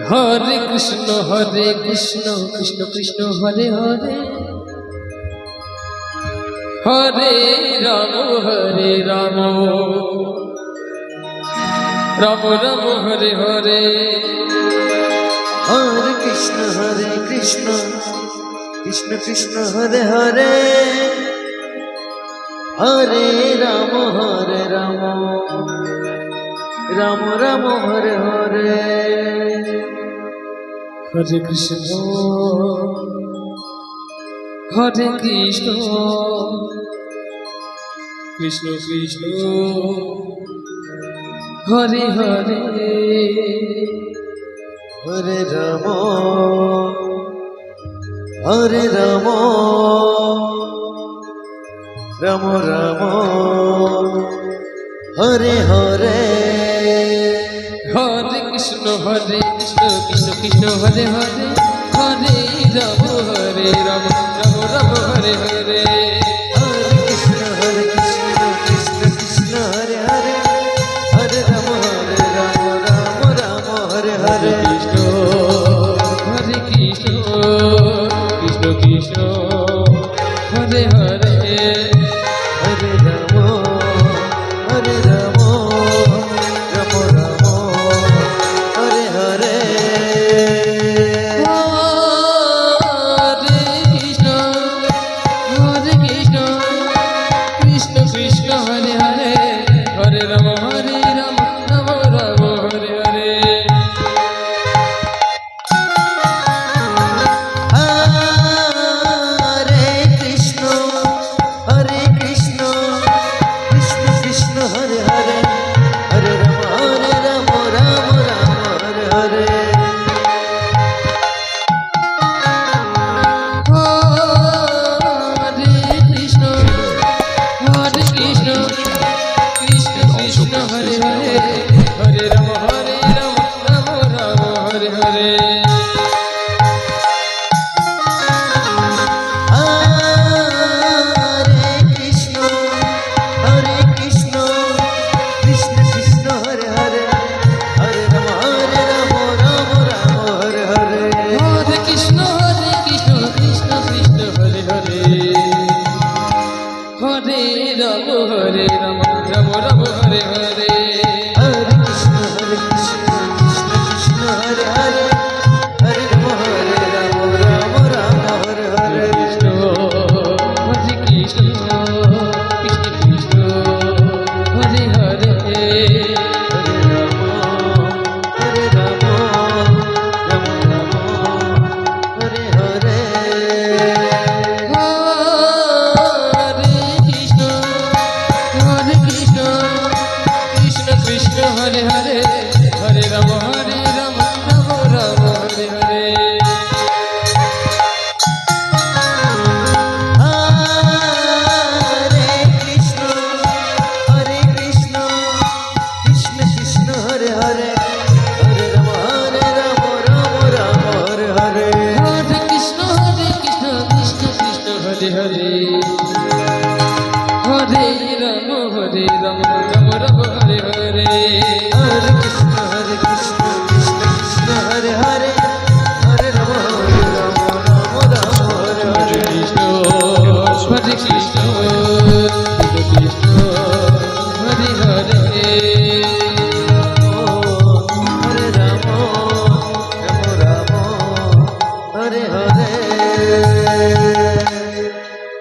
Hare Krishna Krishna Krishna Hare Hare Hare Ram Ram Ram Hare Hare Hare Krishna Krishna Krishna Hare Hare Hare Ram Ram Ram Hare Hare Hare Krishna Krishna Krishna Hare Hare Hare Ram Ram Ram Hare Hare Hare Krishna Krishna Krishna Hare Hare Hare Ram Ram Ram Hare Hare Hare Krishna Krishna Krishna Hare Hare Hare Ram Ram Ram Hare Hare Krishna Krishna Krishna Hare Hare Hare Ram Ram Ram Hare Hare Hare Krishna Krishna Krishna Hare Hare Hare Ram Ram Ram Hare Hare Hare Krishna Krishna Krishna Hare Hare Hare Ram Ram Hare Hare Hare Krishna Krishna Krishna Hare Hare Hare Ram Ram Ram Hare Hare Hare Krishna Krishna Krishna Hare Hare Hare Ram Ram Hare Hare Hare Krishna Krishna Krishna Hare Hare Hare Ram Ram Ram Hare Hare Hare Krishna Krishna Krishna Hare Hare Hare Ram Ram Hare Hare Krishna Krishna Krishna Hare Hare Hare Ram Ram Hare Hare Hare Krishna Krishna Krishna Hare Hare Hare Ram Ram Ram Hare Hare Hare Krishna Krishna Krishna Hare Hare Hare Ram Ram Ram Hare Hare Hare Krishna Krishna Krishna Hare Hare Hare Ram Ram Ram Hare Hare Hare Krishna Krishna Krishna Hare Hare Hare Ram Ram Hare Hare Krishna Krishna Krishna Hare Hare Hare Ram Ram Hare Hare